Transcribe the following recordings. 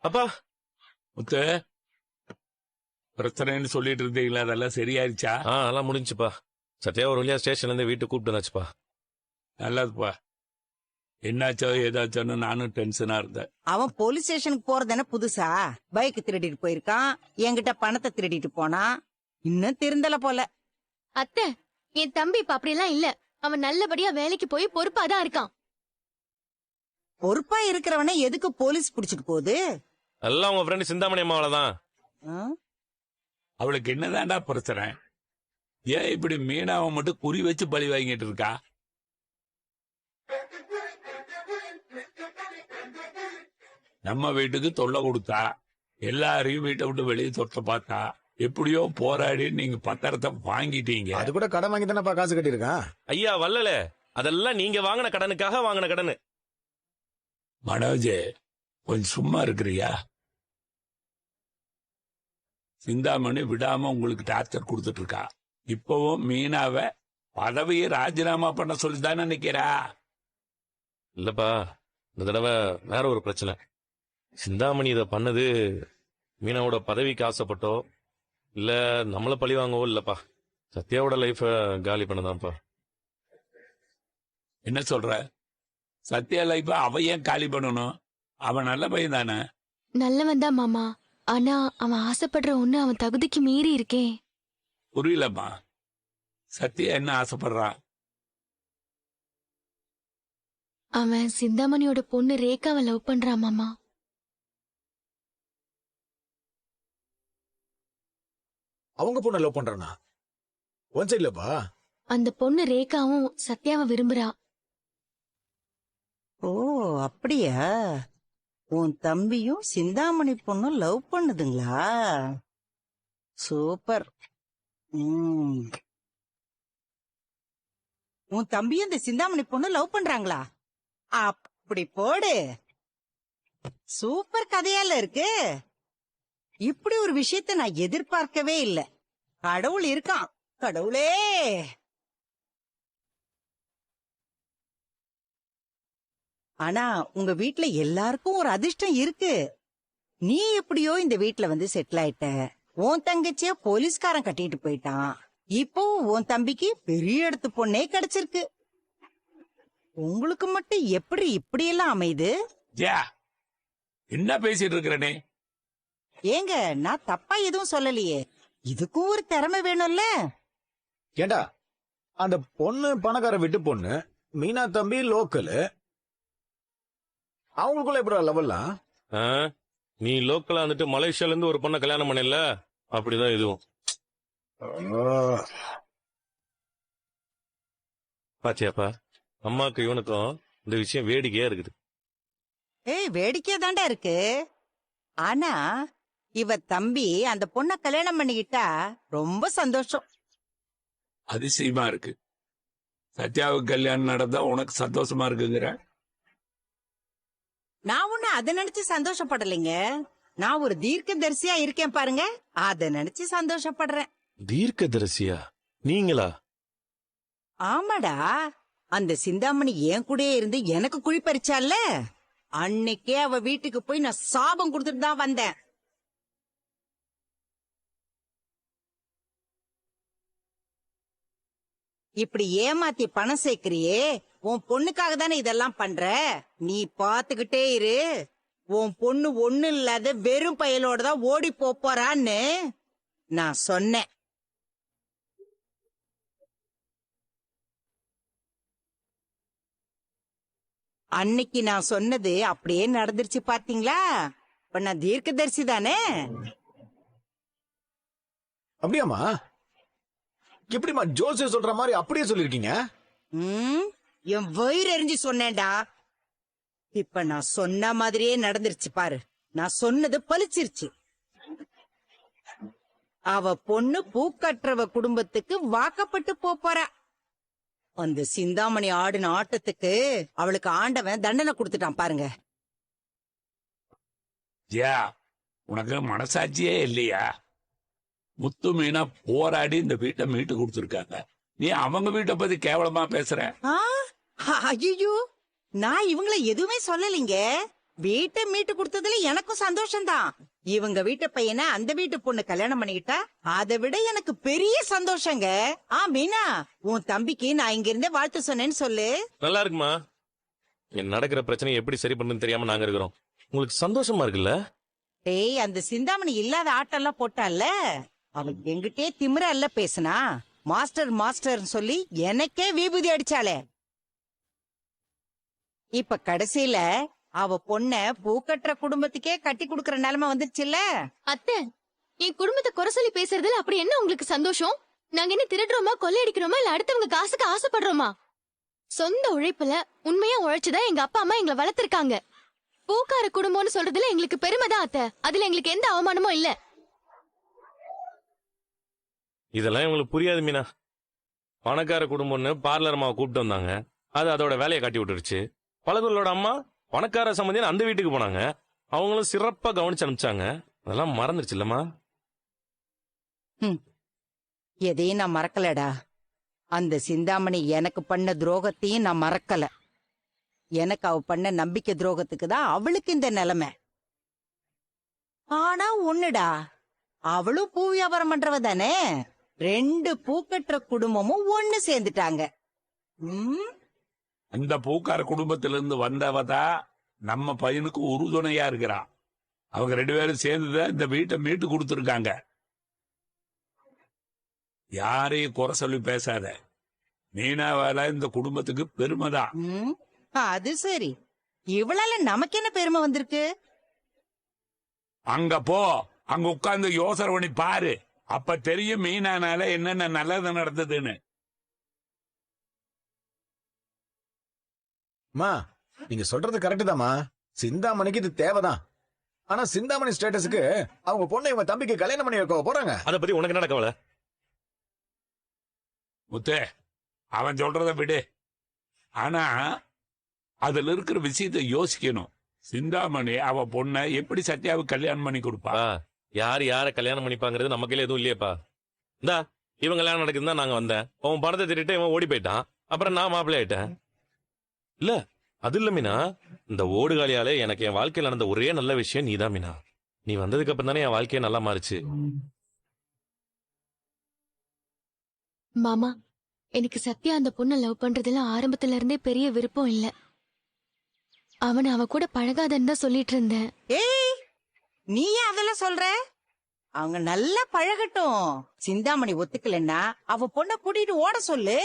அப்பா முத்து, பிரச்சனைன்னு சொல்லிட்டு இருந்தீங்களா, அதெல்லாம் சரியாயிருச்சா? அதெல்லாம் முடிஞ்சுப்பா. சத்யா ஒரு வழியா ஸ்டேஷன்ல இருந்து வீட்டுக்கு கூப்பிட்டு வந்தாச்சுப்பா. நல்லதுப்பா. என்னாச்சோ ஏதாச்சோன்னு நானும் டென்ஷனா இருந்தேன். அவன் போலீஸ் ஸ்டேஷனுக்கு போறதுன்னு புதுசா? பைக் திருடிட்டு போயிருக்கான், என்கிட்ட பணத்தை திருடிட்டு போனா, இன்னும் திருந்தல போல. அத்தை, என் தம்பி இப்ப அப்படியெல்லாம் இல்ல. அவன் நல்லபடியா வேலைக்கு போய் பொறுப்பாதான் இருக்கான். பொறுப்பா இருக்கிறவனை எதுக்கு போலீஸ் புடிச்சிட்டு போகுது? எல்லாம் உங்க ஃப்ரெண்ட் சிந்தாமணி அம்மாவளதான். அவளுக்கு என்னதான்டா பிரச்சனை? ஏன் இப்படி மீனாவை மட்டும் குறி வச்சு பழி வாங்கிட்டு இருக்கா? நம்ம வீட்டுக்கு தொல்லை கொடுத்தா, எல்லாரையும் வீட்டை விட்டு வெளியே தொட்ட பார்த்தா, எப்படியோ போராடி நீங்க பத்திரத்தை வாங்கிட்டீங்க. அது கூட கடன் வாங்கி தானே காசு கட்டியிருக்கான். ஐயா வல்லல, அதெல்லாம் நீங்க வாங்கின கடனுக்காக வாங்கின கடனு. மனோஜ், கொஞ்சம் சும்மா இருக்கிறியா? சிந்தாமணி விடாம உங்களுக்கு டார்ச்சர் கொடுத்துட்டு இருக்கா. இப்பவும் மீனாவை பதவியை ராஜினாமா பண்ண சொல்லிதானே நிக்கிறா. இல்லப்பா, இந்த தடவை வேற ஒரு பிரச்சனை. சிந்தாமணி இத பண்ணது மீனாவோட பதவிக்கு ஆசைப்பட்டோ இல்ல நம்மள பழி வாங்கவோ இல்லப்பா. சத்யாவோட லைஃப காலி பண்ணதான்ப்பா. என்ன சொல்ற? சத்யா லைஃப அவ ஏன் காலி பண்ணணும்? அவன் நல்ல பையன் தானே. நல்லவன் தான் மாமா. ஆனா அவன் ஆசைப்படுற ஒண்ணு அவன் தகுதிக்கு மீறி இருக்கேன். புரியலம்மா. சத்யா என்ன ஆசைப்படுறான்? அவன் சிந்தாமணியோட பொண்ணு ரேகாவை லவ் பண்றான் மாமா. அவங்க பொண்ணு லவ் பண்றானா? ஒன் சைட்லப்பா. அந்த பொண்ணு ரேகாவும் சத்யாவை விரும்புறா. ஓ, அப்படியா? உன் தம்பியும் சிந்தாமணி பொண்ணும் லவ் பண்ணுதுங்களா? சூப்பர். உன் தம்பியும் இந்த சிந்தாமணி பொண்ணு லவ் பண்றாங்களா? அப்படி போடு. சூப்பர் கதையால இருக்கு. இப்படி ஒரு விஷயத்தை நான் எதிர்பார்க்கவே இல்லை. கடவுள் இருக்கான். கடவுளே. ஆனா உங்க வீட்ல எல்லாருக்கும் ஒரு அதிர்ஷ்டம் இருக்கு. நீ எப்படியோ இந்த வீட்ல வந்து செட்டில் ஆயிட்ட. உன் தங்கச்சிய போலீஸ்காரன் கட்டிட்டு போயிட்டான். இப்போ உன் தம்பிக்கு பெரிய இடத்து பொண்ணே கிடைச்சிருக்கு. உங்களுக்கு மட்டும் எப்படி இப்படி எல்லாம் அமையுது? என்ன பேசிட்டு இருக்கிறனே? ஏங்க, நான் தப்பா எதுவும் சொல்லலையே. இதுக்கும் ஒரு திறமை வேணும்ல. ஏண்டா, அந்த பொண்ணு பணக்கார வீட்டு பொண்ணு, மீனா தம்பி லோக்கலு. அவங்களுக்குள்ள எப்படி லெவல்லாம்? நீ லோக்கலா வந்துட்டு மலேசியால இருந்து ஒரு பொண்ணை கல்யாணம் பண்ணல, அப்படிதான் இதுவும். பாத்தியாப்பா, அம்மாக்கு இவனுக்கும் இந்த விஷயம் வேடிக்கையா இருக்குது. ஏய், வேடிக்கையா தாண்டா இருக்கு. ஆனா இவ தம்பி அந்த பொண்ண கல்யாணம் பண்ணிக்கிட்டா ரொம்ப சந்தோஷம். அதிசயமா இருக்கு. சத்யாவுக்கு கல்யாணம் நடந்தா உனக்கு சந்தோஷமா இருக்குங்கிற? நான் ஒண்ணு அதை நினைச்சு சந்தோஷப்படலைங்க. நான் ஒரு தீர்க்கதரிசியா இருக்கேன் பாருங்க, அதை நினைச்சு சந்தோஷப்படுறேன். தீர்க்கதரிசியா நீங்களா? ஆமாடா, அந்த சிந்தாமணி என் கூடயே இருந்து எனக்கு குழி பறிச்சால, அன்னைக்கே அவ வீட்டுக்கு போய் நான் சாபம் கொடுத்துட்டு தான் வந்தேன். இப்படி ஏமாத்தி பணம் சேர்க்கிறியே, உன் பொண்ணுக்காக தானே இதெல்லாம் பண்ற. நீ பாத்துக்கிட்டே இரு. உன் பொண்ணு ஒண்ணு இல்லாத வெறும் பயலோட தான் ஓடி போறான்னு நான் சொன்னேன். அன்னைக்கு நான் சொன்னது அப்படியே நடந்துருச்சு பாத்தீங்களா? இப்ப நான் தீர்க்கதரிசி தானே. அப்படியாமா? எப்படிமா ஜோசியர் சொல்ற மாதிரி அப்படியே சொல்லிருக்கீங்க? என் வயிறு எரிஞ்சு சொன்னேன்டா. இப்ப நான் சொன்ன மாதிரியே நடந்துருச்சு பாரு. நான் சொன்னது பலிச்சிருச்சு. அவ பொண்ணு பூக்கற்றவ குடும்பத்துக்கு வாக்கப்பட்டு போறா. அந்த சிந்தாமணி ஆடின ஆட்டத்துக்கு அவளுக்கு ஆண்டவன் தண்டனை கொடுத்துட்டான் பாருங்க. உனக்கு மனசாட்சியே இல்லையா? முத்து மீனா போராடி இந்த வீட்டை மீட்டு கொடுத்துருக்காங்க. நீ அவங்க வீட்டை பத்தி கேவலமா பேசுற. ஐயோ, நான் இவங்கள எதுவுமே சொல்லலைங்க. வீட்டை மீட்டு கொடுத்ததுல எனக்கும் சந்தோஷம்தான். இவங்க வீட்டு பையனை அந்த வீட்டு பொண்ணு கல்யாணம் பண்ணிக்கிட்டா அதை விட எனக்கு பெரிய சந்தோஷங்க. மீனா, உன் தம்பிக்கு நான் இங்க இருந்தே வாழ்த்து சொன்னேன்னு சொல்லு. நல்லா இருக்குமா? என் நடக்கிற பிரச்சனையை எப்படி சரி பண்ணுன்னு தெரியாம நாங்க இருக்கிறோம். உங்களுக்கு சந்தோஷமா இருக்குல்ல? டேய், அந்த சிந்தாமணி இல்லாத ஆட்டெல்லாம் போட்டால, அவன் எங்கிட்டே திமிரல்ல பேசுனா. மாஸ்டர் மாஸ்டர் சொல்லி எனக்கே விபூதி அடிச்சாளே. இப்ப கடைசியில அவ பொண்ண பூக்கட்டுற குடும்பத்துக்கே கட்டி குடுக்கற நிலைமை வந்துருச்சுல்ல. அத்தை, என் குடும்பத்தை குறை சொல்லி பேசுறதுல அப்படி என்ன உங்களுக்கு சந்தோஷம்? நாங்க என்ன திருடுறோமா, கொள்ளையடிக்கிறோமா, இல்ல அடுத்தவங்க காசுக்கு ஆசைப்படுறோமா? சொந்த உழைப்புல உண்மையா உழைச்சுதான் எங்க அப்பா அம்மா எங்களை வளர்த்திருக்காங்க. பூக்கார குடும்பம்னு சொல்றதுல எங்களுக்கு பெருமைதான் அத்தை. அதுல எங்களுக்கு எந்த அவமானமும் இல்ல. இதெல்லாம் இவங்களுக்கு புரியாது மீனா. பணக்கார குடும்பம்னு பார்லர் அம்மாவை கூப்பிட்டு வந்தாங்க, அது அதோட வேலையை காட்டி விட்டுருச்சு. பழகுகளோட அம்மா பணக்கார சம்பந்தின்னு அந்த வீட்டுக்கு போனாங்க, அவங்களும் சிறப்பா கவனிச்சு அனுப்பிச்சாங்க. அதெல்லாம் மறந்துருச்சு இல்லம்மா? எதையும் நான் மறக்கலடா. அந்த சிந்தாமணி எனக்கு பண்ண துரோகத்தையும் நான் மறக்கல. எனக்கு அவ பண்ண நம்பிக்கை துரோகத்துக்கு தான் அவளுக்கு இந்த நிலைமை. ஆனா ஒண்ணுடா, அவளும் பூ வியாபாரம் பண்றவ தானே. 2 பூக்கட்டுற குடும்பமும் ஒண்ணு சேர்ந்துட்டாங்க. அந்த பூக்கார குடும்பத்திலிருந்து வந்தவதான் நம்ம பையனுக்கு உறுதுணையா இருக்கிறான். அவங்க 2 பேரும் சேர்ந்துதான் இந்த வீட்டை மீட்டு கொடுத்துருக்காங்க. யாரையும் குறை சொல்லி பேசாத. மீனாவால இந்த குடும்பத்துக்கு பெருமைதான். அது சரி, இவளால நமக்கு என்ன பெருமை வந்திருக்கு? அங்க போ, அங்க உட்கார்ந்து யோசனை பண்ணி பாரு. அப்ப தெரியும் மீனானால என்னென்ன நல்லது நடந்ததுன்னு. மா, நீங்க சொல்றது கரெக்ட் தாமா. சிந்தாமணிக்கு இது தேவைதான். ஆனா சிந்தாமணி ஸ்டேட்டஸுக்கு அவங்க பொண்ணை இவங்க தம்பிக்கு கல்யாணம் பண்ணி வைக்க போறாங்க. அதை பத்தி உனக்கு என்ன கவலை? முத்தே, அவன் சொல்றத விடு. ஆனா அதுல இருக்கிற விஷயத்தை யோசிக்கணும். சிந்தாமணி அவ பொண்ணை எப்படி சத்யாவுக்கு கல்யாணம் பண்ணி கொடுப்பா? யார் யார கல்யாணம் பண்ணிப்பாங்கிறது நம்ம கையில எதுவும் இல்லையேப்பா. இந்தா இவன் கல்யாணம் நடக்குதுன்னு தான் நாங்க வந்தேன். அவன் பணத்தை திருட்டு இவன் ஓடி போயிட்டான். அப்புறம் நான் மாப்பிள்ளை ஆயிட்டேன். இல்ல அது இல்ல மீனா, இந்த ஓடுகாலியால எனக்கு என் வாழ்க்கையில் நடந்த ஒரே நல்ல விஷயம் நீதான் மீனா. நீ வந்ததுக்கு அப்புறம் தானே என் வாழ்க்கையே நல்லா மாறுச்சு. மாமா, எனக்கு சத்யா அந்த பொண்ணை லவ் பண்றதுல ஆரம்பத்துல இருந்தே பெரிய விருப்பம் இல்ல. அவனை அவ கூட பழகாதன்னு தான் சொல்லிட்டு இருந்தேன். ஏய், நீ ஏன் அதெல்லாம் சொல்ற? அவங்க நல்லா பழகட்டும். சிந்தாமணி ஒத்துக்கலன்னா அவ பொண்ண கூட்டிட்டு ஓட சொல்லு.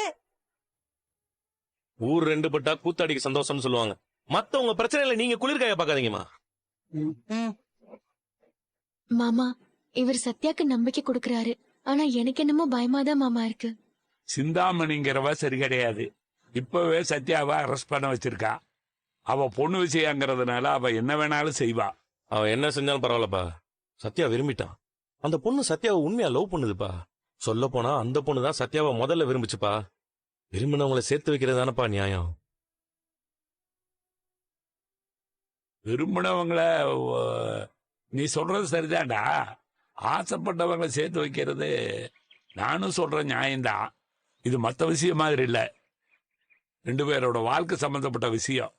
ஊர் 2 பட்டா கூத்தாடிக்கு சந்தோஷம்னு சொல்லுவாங்க. மத்தவங்க பிரச்சனையில நீங்க குளிர்காய பாக்காதீங்கம்மா. மாமா, இவர் சத்யாக்கு நம்பிக்கை கொடுக்கறாரு. ஆனா எனக்கு என்னமோ பயமாதான் மாமா இருக்கு. சிந்தாமணிங்கிறவ சரி கிடையாது. இப்பவே சத்யாவை அரெஸ்ட் பண்ண வச்சிருக்கா. அவ பொண்ணு விஷயங்கிறதுனால அவ என்ன வேணாலும் செய்வா. அவன் என்ன செஞ்சாலும் பரவாயில்லப்பா, சத்யா விரும்பிட்டான். அந்த பொண்ணு சத்யாவை உண்மையா லவ் பண்ணுதுப்பா. சொல்ல போனா அந்த பொண்ணு தான் சத்யாவை முதல்ல விரும்பிச்சுப்பா. விரும்பினவங்களை சேர்த்து வைக்கிறது தானப்பா நியாயம். விரும்பினவங்கள நீ சொல்றது சரிதான்டா. ஆசைப்பட்டவங்களை சேர்த்து வைக்கிறது நானும் சொல்ற நியாயம்தான். இது மற்ற விஷயம் மாதிரி இல்ல. 2 பேரோட வாழ்க்கை சம்பந்தப்பட்ட விஷயம்.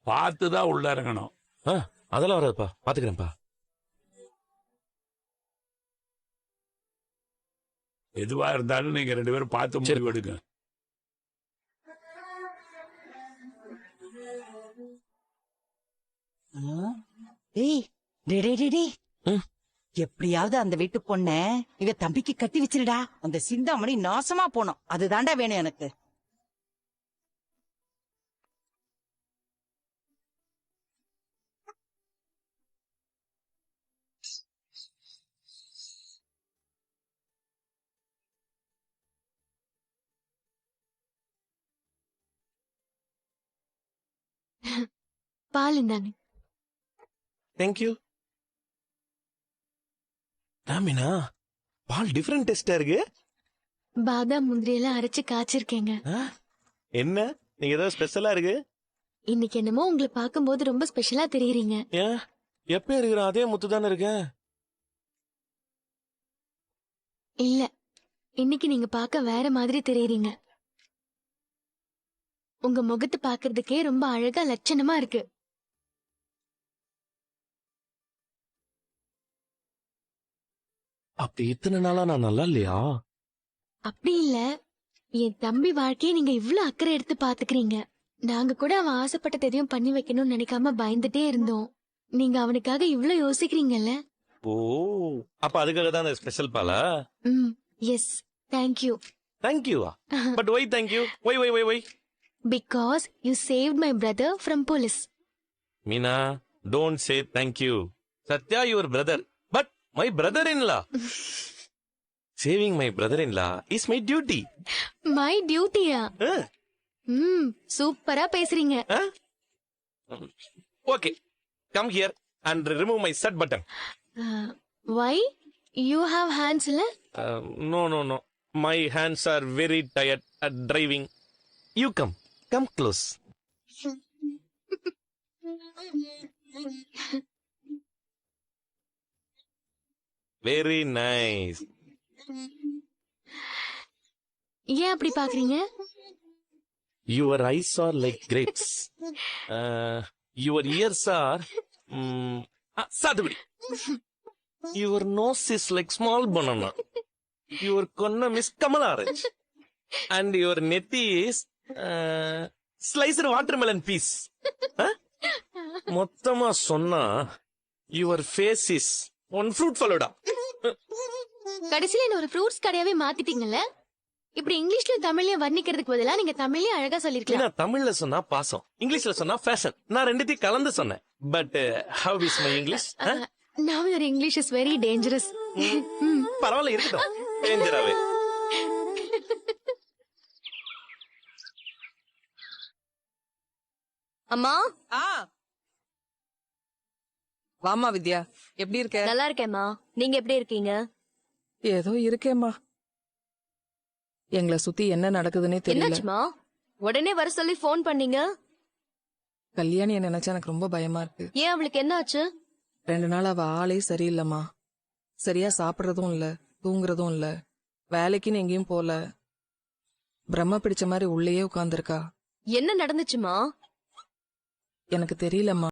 பார்த்துதான் உள்ள இறங்கணும். அதெல்லாம் வராதுப்பா, பாத்துக்கிறேன்ப்பா. எதுவா இருந்தாலும் நீங்க 2 பேரும் பார்த்து முடிவெடுங்க. டேய், எப்படியாவது அந்த வீட்டு பொண்ண இவ தம்பிக்கு கட்டி வச்சிருடா. அந்த சிந்தாமணி நாசமா போனோம். அதுதான்டா வேணும் எனக்கு. பால் இந்தாங்க. தேங்க்யூ. மீனா, பால் டிஃபரெண்ட் டேஸ்டா இருக்கு. பாதாம் முந்திரி எல்லாம் அரைச்சு காய்ச்சிருக்கேங்க. என்ன நீங்க ஏதாவது ஸ்பெஷலா இருக்கு? இன்னைக்கு என்னமோ உங்களை பார்க்கும்போது ரொம்ப ஸ்பெஷலா தெரியுறீங்க. ஏன் எப்ப இருக்கிற அதே முத்து தானே இருக்கேன். இல்ல, இன்னைக்கு நீங்க பார்க்க வேற மாதிரி தெரியுறீங்க. உங்க முகத்தை பாக்குறதுக்கே ரொம்ப அழகா லட்சணமா இருக்கு. அப்படி இத்தனை நாளா நான் நல்லா இல்லையா? அப்படி இல்ல, என் தம்பி வாழ்க்கையை நீங்க இவ்ளோ அக்கறை எடுத்து பாத்துக்கிறீங்க. நாங்க கூட அவன் ஆசைப்பட்டது எதையும் பண்ணி வைக்கணும்னு நினைக்காம பயந்துட்டே இருந்தோம். நீங்க அவனுக்காக இவ்ளோ யோசிக்கிறீங்கல்ல. ஓ, அப்ப அதுக்காக தான் ஸ்பெஷல் பாலா? Yes, thank you. தேங்க்யூவா? But why thank you? Why? Because you saved my brother from police. Meena, don't say thank you. Sathya your brother, but my brother in law. Saving my brother in law is my duty. My டியூட்டியா? சூப்பரா பேசுறீங்க. Okay, come here and remove my shirt button. Why you have hands இல்ல? No, my hands are very tired at driving. You come close. Very nice. ஏன் அப்படி பாக்குறீங்க? Your eyes are like grapes. Your ears are சாத்துக்குடி. Your nose is like small banana. Your konnam is Kamal orange. And your nethi is sliced watermelon piece. மொத்தமா சொன்னா your face is one fruit falooda. கடைசியில என்ன ஒரு fruits கடையாவே மாத்திட்டீங்கல்ல. இப்படி இங்கிலீஷ்லயும் தமிழ்லயும் வர்ணிக்கிறதுக்கு பதிலா நீங்க தமிழ்லயும் அழகா சொல்லிருக்கலாம். ஏன்னா தமிழ்ல சொன்னா பாசம், இங்கிலீஷ்ல சொன்னா ஃபேஷன். நான் ரெண்டுத்தையும் கலந்து சொன்னேன். But how is my English? Now your English is very dangerous. பரவாயில்ல, இருக்கட்டும். டேஞ்சராவே. அம்மா, வாமா வித்யா, எப்படி இருக்க? நல்லா இருக்கேம்மா. நீங்க எப்படி இருக்கீங்க? ஏதோ இருக்கேம்மா. எங்களை சுத்தி என்ன நடக்குதுன்னே தெரியல. என்னாச்சுமா? உடனே வர சொல்லி ஃபோன் பண்ணீங்க. கல்யாணிய நினைச்சா எனக்கு ரொம்ப பயமா இருக்கு. ஏன், அவளுக்கு என்ன ஆச்சு? 2 நாள் அவ ஆளே சரியில்லைம்மா. சரியா சாப்பிடுறதும் இல்ல, தூங்குறதும் இல்ல, வேலைக்குன்னு எங்கேயும் போல. பிரம்ம பிடிச்ச மாதிரி உள்ளேயே உட்கார்ந்திருக்கா. என்ன நடந்துச்சுமா? எனக்கு தெரியலம்மா.